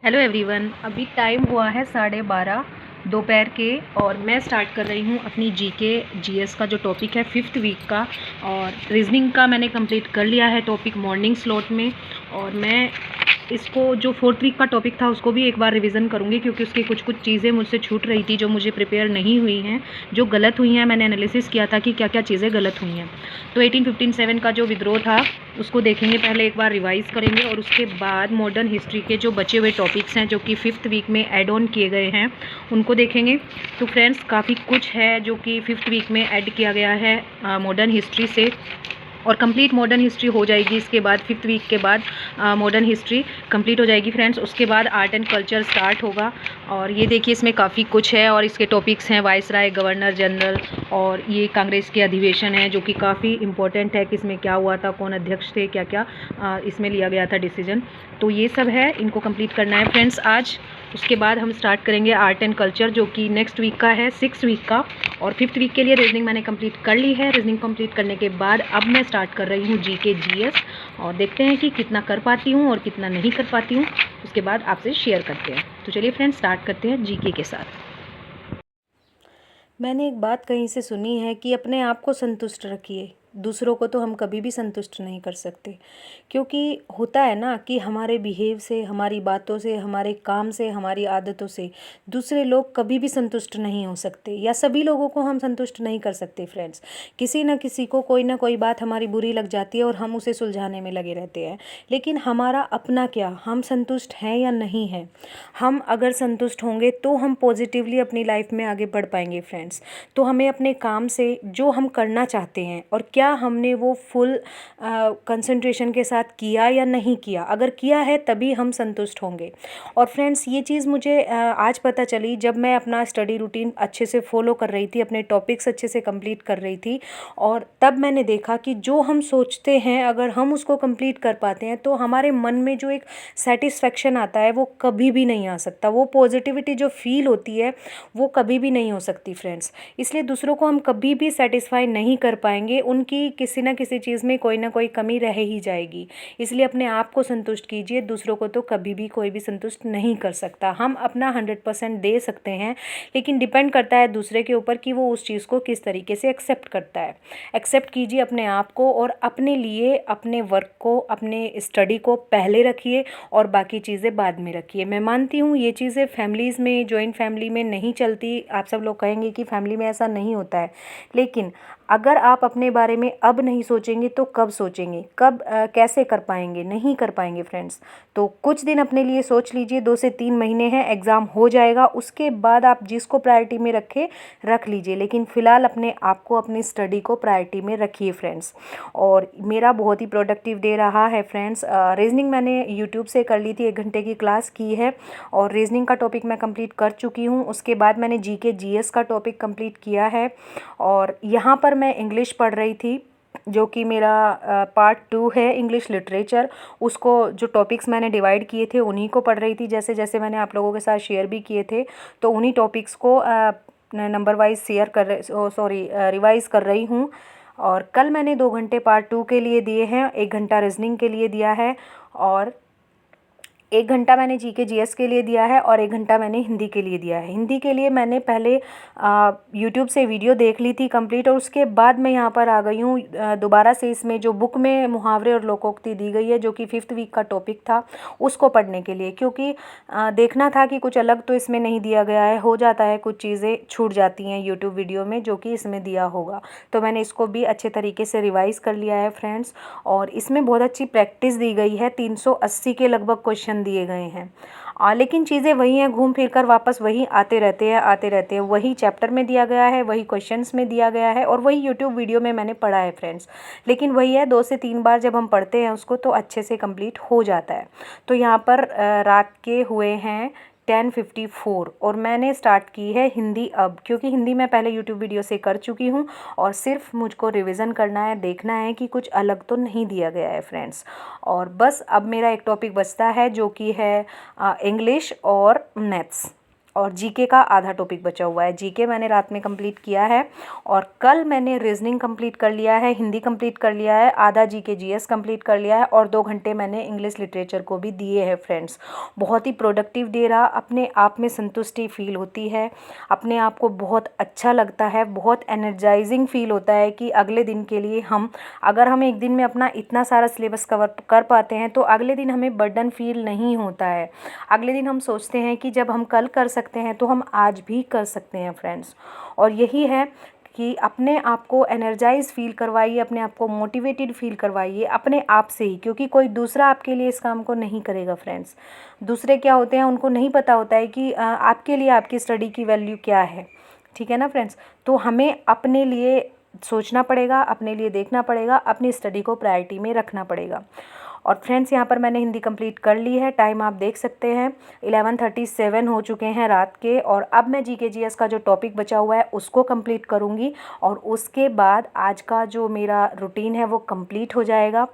Hello everyone, अभी time हुआ है 12:30 दोपहर के और मैं स्टार्ट कर रही हूँ अपनी जीके जीएस का जो टॉपिक है 5th वीक का। और रीजनिंग का मैंने कंप्लीट कर लिया है टॉपिक मॉर्निंग स्लॉट में। और मैं इसको जो 4th वीक का टॉपिक था उसको भी एक बार रिवीजन करूँगी, क्योंकि उसकी कुछ चीज़ें मुझसे छूट रही थी जो मुझे प्रिपेयर नहीं हुई हैं, जो गलत हुई हैं। मैंने एनालिसिस किया था कि क्या क्या चीज़ें गलत हुई हैं। तो 1857 का जो विद्रोह था उसको देखेंगे, पहले एक बार रिवाइज करेंगे और उसके बाद मॉडर्न हिस्ट्री के जो बचे हुए टॉपिक्स हैं जो कि 5th वीक में ऐड ऑन किए गए हैं उनको देखेंगे। तो फ्रेंड्स, काफ़ी कुछ है जो कि 5th वीक में ऐड किया गया है मॉडर्न हिस्ट्री से, और कंप्लीट मॉडर्न हिस्ट्री हो जाएगी इसके बाद। 5th वीक के बाद मॉडर्न हिस्ट्री कंप्लीट हो जाएगी फ्रेंड्स। उसके बाद आर्ट एंड कल्चर स्टार्ट होगा। और ये देखिए, इसमें काफ़ी कुछ है और इसके टॉपिक्स हैं वाइसराय, गवर्नर जनरल, और ये कांग्रेस के अधिवेशन है जो कि काफ़ी इंपॉर्टेंट है कि इसमें क्या हुआ था, कौन अध्यक्ष थे, क्या क्या इसमें लिया गया था डिसीजन। तो ये सब है, इनको कंप्लीट करना है फ्रेंड्स आज। उसके बाद हम स्टार्ट करेंगे आर्ट एंड कल्चर जो कि नेक्स्ट वीक का है, 6th वीक का। और 5th वीक के लिए रीजनिंग मैंने कंप्लीट कर ली है। रीजनिंग कंप्लीट करने के बाद अब मैं स्टार्ट कर रही हूँ जीके जीएस, और देखते हैं कि कितना कर पाती हूँ और कितना नहीं कर पाती हूँ। उसके बाद आपसे शेयर करते हैं। तो चलिए फ्रेंड्स, स्टार्ट करते हैं जीके के साथ। मैंने एक बात कहीं से सुनी है कि अपने आप को संतुष्ट रखिए, दूसरों को तो हम कभी भी संतुष्ट नहीं कर सकते। क्योंकि होता है ना कि हमारे बिहेव से, हमारी बातों से, हमारे काम से, हमारी आदतों से दूसरे लोग कभी भी संतुष्ट नहीं हो सकते, या सभी लोगों को हम संतुष्ट नहीं कर सकते फ्रेंड्स। किसी न किसी को कोई ना कोई बात हमारी बुरी लग जाती है और हम उसे सुलझाने में लगे रहते हैं। लेकिन हमारा अपना क्या, हम संतुष्ट हैं या नहीं हैं? हम अगर संतुष्ट होंगे तो हम पॉजिटिवली अपनी लाइफ में आगे बढ़ पाएंगे फ्रेंड्स। तो हमें अपने काम से जो हम करना चाहते हैं और क्या हमने वो फुल कंसंट्रेशन के साथ किया या नहीं किया, अगर किया है तभी हम संतुष्ट होंगे। और फ्रेंड्स, ये चीज़ मुझे आज पता चली जब मैं अपना स्टडी रूटीन अच्छे से फॉलो कर रही थी, अपने टॉपिक्स अच्छे से कंप्लीट कर रही थी। और तब मैंने देखा कि जो हम सोचते हैं अगर हम उसको कंप्लीट कर पाते हैं तो हमारे मन में जो एक सेटिस्फेक्शन आता है वो कभी भी नहीं आ सकता। वो पॉजिटिविटी जो फील होती है वो कभी भी नहीं हो सकती फ्रेंड्स। इसलिए दूसरों को हम कभी भी सेटिस्फाई नहीं कर पाएंगे, उनकी किसी ना किसी चीज़ में कोई ना कोई कमी रह ही जाएगी। इसलिए अपने आप को संतुष्ट कीजिए, दूसरों को तो कभी भी कोई भी संतुष्ट नहीं कर सकता। हम अपना 100% दे सकते हैं, लेकिन डिपेंड करता है दूसरे के ऊपर कि वो उस चीज़ को किस तरीके से एक्सेप्ट करता है। एक्सेप्ट कीजिए अपने आप को और अपने लिए, अपने वर्क को, अपने स्टडी को पहले रखिए और बाकी चीज़ें बाद में रखिए। मैं मानती हूँ ये चीज़ें फैमिलीज़ में, जॉइंट फैमिली में नहीं चलती। आप सब लोग कहेंगे कि फैमिली में ऐसा नहीं होता है, लेकिन अगर आप अपने बारे में अब नहीं सोचेंगे तो कब सोचेंगे, कब कैसे कर पाएंगे? नहीं कर पाएंगे फ्रेंड्स। तो कुछ दिन अपने लिए सोच लीजिए, 2 से 3 महीने हैं, एग्ज़ाम हो जाएगा, उसके बाद आप जिसको प्रायोरिटी में रखें रख लीजिए, लेकिन फ़िलहाल अपने आप को, अपनी स्टडी को प्रायोरिटी में रखिए फ्रेंड्स। और मेरा बहुत ही प्रोडक्टिव डे रहा है फ्रेंड्स। रीजनिंग मैंने यूट्यूब से कर ली थी, 1 घंटे की क्लास की है और रीजनिंग का टॉपिक मैं कंप्लीट कर चुकी हूँ। उसके बाद मैंने जीके जीएस का टॉपिक कंप्लीट किया है। और यहाँ पर मैं इंग्लिश पढ़ रही थी, जो कि मेरा पार्ट 2 है, इंग्लिश लिटरेचर। उसको जो टॉपिक्स मैंने डिवाइड किए थे उन्हीं को पढ़ रही थी, जैसे जैसे मैंने आप लोगों के साथ शेयर भी किए थे। तो उन्हीं टॉपिक्स को नंबर वाइज शेयर रिवाइज़ कर रही हूँ। और कल मैंने 2 घंटे पार्ट 2 के लिए दिए हैं, 1 घंटा रीजनिंग के लिए दिया है, और 1 घंटा मैंने जीके जीएस के लिए दिया है, और 1 घंटा मैंने हिंदी के लिए दिया है। हिंदी के लिए मैंने पहले यूट्यूब से वीडियो देख ली थी कंप्लीट, और उसके बाद मैं यहाँ पर आ गई हूँ दोबारा से इसमें जो बुक में मुहावरे और लोकोक्ति दी गई है जो कि 5th वीक का टॉपिक था उसको पढ़ने के लिए। क्योंकि देखना था कि कुछ अलग तो इसमें नहीं दिया गया है, हो जाता है कुछ चीज़ें छूट जाती हैं यूट्यूब वीडियो में जो कि इसमें दिया होगा। तो मैंने इसको भी अच्छे तरीके से रिवाइज़ कर लिया है फ्रेंड्स। और इसमें बहुत अच्छी प्रैक्टिस दी गई है, 380 के लगभग क्वेश्चन दिए गए हैं। लेकिन चीज़ें वही हैं, घूम फिर कर वापस वही आते रहते हैं। वही चैप्टर में दिया गया है, वही क्वेश्चंस में दिया गया है, और वही यूट्यूब वीडियो में मैंने पढ़ा है फ्रेंड्स। लेकिन वही है, 2 से 3 बार जब हम पढ़ते हैं उसको तो अच्छे से कंप्लीट हो जाता है। तो यहाँ पर रात के हुए हैं 10:54 और मैंने स्टार्ट की है हिंदी अब, क्योंकि हिंदी मैं पहले यूट्यूब वीडियो से कर चुकी हूँ और सिर्फ मुझको रिवीजन करना है, देखना है कि कुछ अलग तो नहीं दिया गया है फ्रेंड्स। और बस अब मेरा एक टॉपिक बचता है जो कि है इंग्लिश और मैथ्स। और जीके का आधा टॉपिक बचा हुआ है। जीके मैंने रात में कंप्लीट किया है और कल मैंने रीजनिंग कंप्लीट कर लिया है, हिंदी कंप्लीट कर लिया है, आधा जीके जीएस कंप्लीट कर लिया है और 2 घंटे मैंने इंग्लिश लिटरेचर को भी दिए हैं फ्रेंड्स। बहुत ही प्रोडक्टिव डे रहा, अपने आप में संतुष्टि फील होती है, अपने आप को बहुत अच्छा लगता है, बहुत एनर्जाइजिंग फील होता है कि अगले दिन के लिए अगर हम एक दिन में अपना इतना सारा सिलेबस कवर कर पाते हैं तो अगले दिन हमें बर्डन फील नहीं होता है। अगले दिन हम सोचते हैं कि जब हम कल कर सकते हैं तो हम आज भी कर सकते हैं फ्रेंड्स। और यही है कि अपने आप को एनर्जाइज फील करवाइए, अपने आप को मोटिवेटेड फील करवाइए अपने आप से ही, क्योंकि कोई दूसरा आपके लिए इस काम को नहीं करेगा फ्रेंड्स। दूसरे क्या होते हैं, उनको नहीं पता होता है कि आपके लिए आपकी स्टडी की वैल्यू क्या है, ठीक है ना फ्रेंड्स। तो हमें अपने लिए सोचना पड़ेगा, अपने लिए देखना पड़ेगा, अपनी स्टडी को प्रायोरिटी में रखना पड़ेगा। और फ्रेंड्स यहाँ पर मैंने हिंदी कंप्लीट कर ली है, टाइम आप देख सकते हैं 11:37 हो चुके हैं रात के। और अब मैं जीके जीएस का जो टॉपिक बचा हुआ है उसको कंप्लीट करूँगी और उसके बाद आज का जो मेरा रूटीन है वो कंप्लीट हो जाएगा।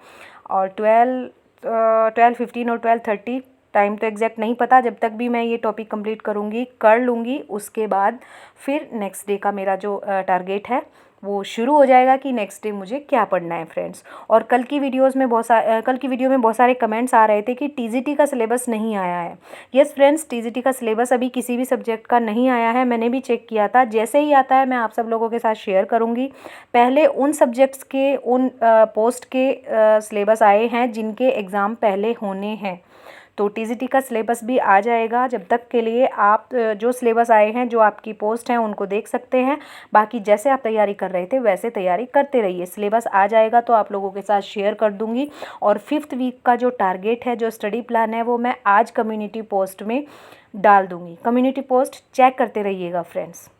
और 12:15 और 12:30 टाइम तो एग्जैक्ट नहीं पता, जब तक भी मैं ये टॉपिक कंप्लीट करूँगी कर लूँगी, उसके बाद फिर नेक्स्ट डे का मेरा जो टारगेट है वो शुरू हो जाएगा कि नेक्स्ट डे मुझे क्या पढ़ना है फ्रेंड्स। और कल की वीडियो में बहुत सारे कमेंट्स आ रहे थे कि टीजीटी का सिलेबस नहीं आया है। यस फ्रेंड्स, टीजीटी का सिलेबस अभी किसी भी सब्जेक्ट का नहीं आया है, मैंने भी चेक किया था। जैसे ही आता है मैं आप सब लोगों के साथ शेयर करूँगी। पहले उन सब्जेक्ट्स के उन पोस्ट के सिलेबस आए हैं जिनके एग्ज़ाम पहले होने हैं, तो टीजीटी का सिलेबस भी आ जाएगा। जब तक के लिए आप जो सिलेबस आए हैं, जो आपकी पोस्ट हैं, उनको देख सकते हैं। बाकी जैसे आप तैयारी कर रहे थे वैसे तैयारी करते रहिए। सिलेबस आ जाएगा तो आप लोगों के साथ शेयर कर दूंगी। और 5th वीक का जो टारगेट है, जो स्टडी प्लान है, वो मैं आज कम्युनिटी पोस्ट में डाल दूंगी। कम्युनिटी पोस्ट चेक करते रहिएगा फ्रेंड्स।